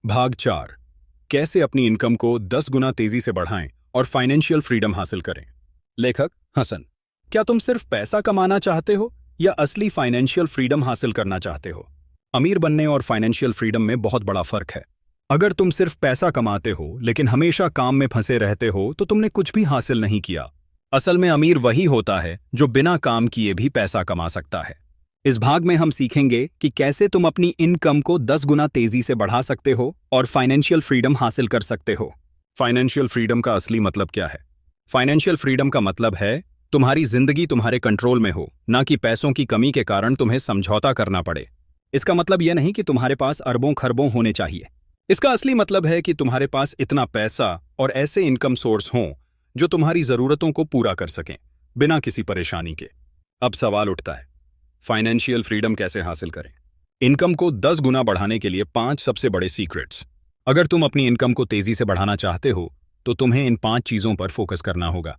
भाग 4। कैसे अपनी इनकम को 10 गुना तेजी से बढ़ाएं और फाइनेंशियल फ्रीडम हासिल करें। लेखक हसन। क्या तुम सिर्फ पैसा कमाना चाहते हो या असली फाइनेंशियल फ्रीडम हासिल करना चाहते हो? अमीर बनने और फाइनेंशियल फ्रीडम में बहुत बड़ा फर्क है। अगर तुम सिर्फ पैसा कमाते हो लेकिन हमेशा काम में फंसे रहते हो तो तुमने कुछ भी हासिल नहीं किया। असल में अमीर वही होता है जो बिना काम किए भी पैसा कमा सकता है। इस भाग में हम सीखेंगे कि कैसे तुम अपनी इनकम को 10 गुना तेजी से बढ़ा सकते हो और फाइनेंशियल फ्रीडम हासिल कर सकते हो। फाइनेंशियल फ्रीडम का असली मतलब क्या है? फाइनेंशियल फ्रीडम का मतलब है तुम्हारी जिंदगी तुम्हारे कंट्रोल में हो, ना कि पैसों की कमी के कारण तुम्हें समझौता करना पड़े। इसका मतलब यह नहीं कि तुम्हारे पास अरबों खरबों होने चाहिए। इसका असली मतलब है कि तुम्हारे पास इतना पैसा और ऐसे इनकम सोर्स हों जो तुम्हारी जरूरतों को पूरा कर सकें बिना किसी परेशानी के। अब सवाल उठता है, फाइनेंशियल फ्रीडम कैसे हासिल करें? इनकम को 10 गुना बढ़ाने के लिए 5 सबसे बड़े सीक्रेट्स। अगर तुम अपनी इनकम को तेजी से बढ़ाना चाहते हो तो तुम्हें इन 5 चीजों पर फोकस करना होगा।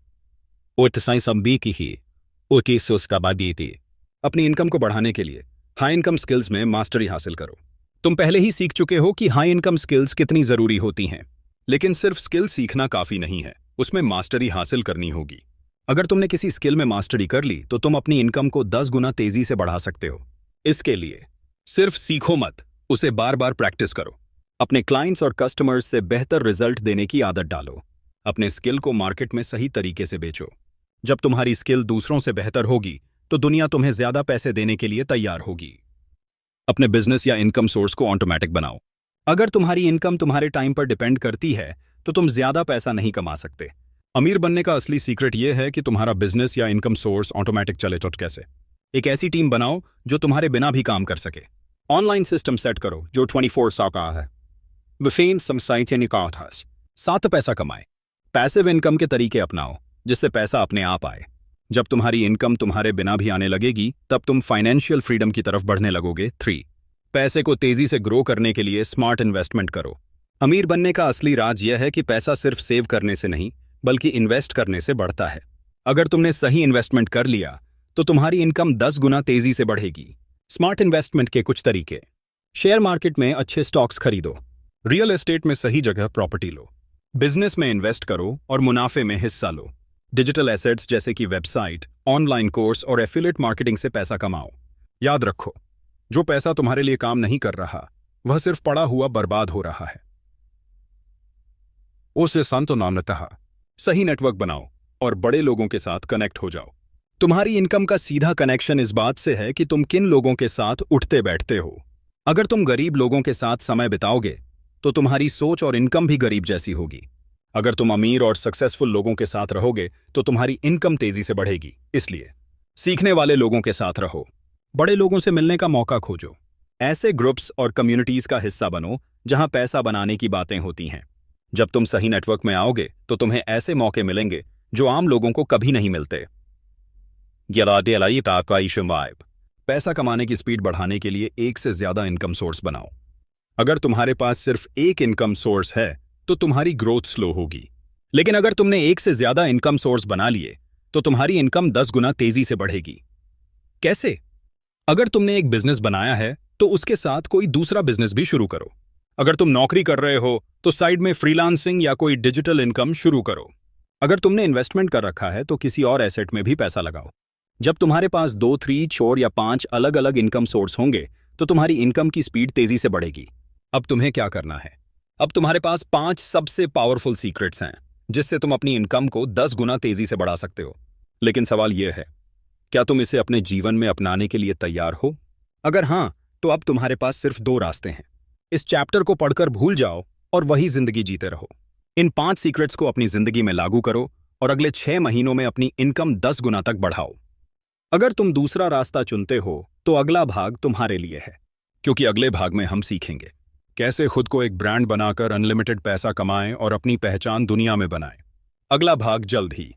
अपनी इनकम को बढ़ाने के लिए हाई इनकम स्किल्स में मास्टरी हासिल करो। तुम पहले ही सीख चुके हो कि हाई इनकम स्किल्स कितनी जरूरी होती हैं, लेकिन सिर्फ स्किल सीखना काफी नहीं है, उसमें मास्टरी हासिल करनी होगी। अगर तुमने किसी स्किल में मास्टरी कर ली तो तुम अपनी इनकम को 10 गुना तेजी से बढ़ा सकते हो। इसके लिए सिर्फ सीखो मत, उसे बार बार प्रैक्टिस करो। अपने क्लाइंट्स और कस्टमर्स से बेहतर रिजल्ट देने की आदत डालो। अपने स्किल को मार्केट में सही तरीके से बेचो। जब तुम्हारी स्किल दूसरों से बेहतर होगी तो दुनिया तुम्हें ज्यादा पैसे देने के लिए तैयार होगी। अपने बिजनेस या इनकम सोर्स को ऑटोमेटिक बनाओ। अगर तुम्हारी इनकम तुम्हारे टाइम पर डिपेंड करती है तो तुम ज्यादा पैसा नहीं कमा सकते। अमीर बनने का असली सीक्रेट यह है कि तुम्हारा बिजनेस या इनकम सोर्स ऑटोमेटिक चले। तो कैसे? एक ऐसी टीम बनाओ जो तुम्हारे बिना भी काम कर सके। ऑनलाइन सिस्टम सेट करो जो 24/7 का है। साथ पैसा कमाए। पैसिव इनकम के तरीके अपनाओ जिससे पैसा अपने आप आए। जब तुम्हारी इनकम तुम्हारे बिना भी आने लगेगी तब तुम फाइनेंशियल फ्रीडम की तरफ बढ़ने लगोगे। 3 पैसे को तेजी से ग्रो करने के लिए स्मार्ट इन्वेस्टमेंट करो। अमीर बनने का असली राज यह है कि पैसा सिर्फ सेव करने से नहीं बल्कि इन्वेस्ट करने से बढ़ता है। अगर तुमने सही इन्वेस्टमेंट कर लिया तो तुम्हारी इनकम 10 गुना तेजी से बढ़ेगी। स्मार्ट इन्वेस्टमेंट के कुछ तरीके। शेयर मार्केट में अच्छे स्टॉक्स खरीदो। रियल एस्टेट में सही जगह प्रॉपर्टी लो। बिजनेस में इन्वेस्ट करो और मुनाफे में हिस्सा लो। डिजिटल एसेट्स जैसे कि वेबसाइट, ऑनलाइन कोर्स और एफिलिएट मार्केटिंग से पैसा कमाओ। याद रखो, जो पैसा तुम्हारे लिए काम नहीं कर रहा वह सिर्फ पड़ा हुआ बर्बाद हो रहा है। उसे संतुलित सही नेटवर्क बनाओ और बड़े लोगों के साथ कनेक्ट हो जाओ। तुम्हारी इनकम का सीधा कनेक्शन इस बात से है कि तुम किन लोगों के साथ उठते बैठते हो। अगर तुम गरीब लोगों के साथ समय बिताओगे तो तुम्हारी सोच और इनकम भी गरीब जैसी होगी। अगर तुम अमीर और सक्सेसफुल लोगों के साथ रहोगे तो तुम्हारी इनकम तेजी से बढ़ेगी। इसलिए सीखने वाले लोगों के साथ रहो। बड़े लोगों से मिलने का मौका खोजो। ऐसे ग्रुप्स और कम्युनिटीज का हिस्सा बनो जहां पैसा बनाने की बातें होती हैं। जब तुम सही नेटवर्क में आओगे तो तुम्हें ऐसे मौके मिलेंगे जो आम लोगों को कभी नहीं मिलते। पैसा कमाने की स्पीड बढ़ाने के लिए एक से ज्यादा इनकम सोर्स बनाओ। अगर तुम्हारे पास सिर्फ एक इनकम सोर्स है तो तुम्हारी ग्रोथ स्लो होगी, लेकिन अगर तुमने एक से ज्यादा इनकम सोर्स बना लिए तो तुम्हारी इनकम 10 गुना तेजी से बढ़ेगी। कैसे? अगर तुमने एक बिजनेस बनाया है तो उसके साथ कोई दूसरा बिजनेस भी शुरू करो। अगर तुम नौकरी कर रहे हो तो साइड में फ्रीलांसिंग या कोई डिजिटल इनकम शुरू करो। अगर तुमने इन्वेस्टमेंट कर रखा है तो किसी और एसेट में भी पैसा लगाओ। जब तुम्हारे पास 2, 3, 4 या 5 अलग अलग इनकम सोर्स होंगे तो तुम्हारी इनकम की स्पीड तेजी से बढ़ेगी। अब तुम्हें क्या करना है? अब तुम्हारे पास 5 सबसे पावरफुल सीक्रेट्स हैं जिससे तुम अपनी इनकम को 10 गुना तेजी से बढ़ा सकते हो। लेकिन सवाल यह है, क्या तुम इसे अपने जीवन में अपनाने के लिए तैयार हो? अगर हां, तो अब तुम्हारे पास सिर्फ 2 रास्ते हैं। इस चैप्टर को पढ़कर भूल जाओ और वही जिंदगी जीते रहो। इन 5 सीक्रेट्स को अपनी जिंदगी में लागू करो और अगले 6 महीनों में अपनी इनकम 10 गुना तक बढ़ाओ। अगर तुम दूसरा रास्ता चुनते हो तो अगला भाग तुम्हारे लिए है, क्योंकि अगले भाग में हम सीखेंगे कैसे खुद को एक ब्रांड बनाकर अनलिमिटेड पैसा कमाएं और अपनी पहचान दुनिया में बनाएं। अगला भाग जल्द ही।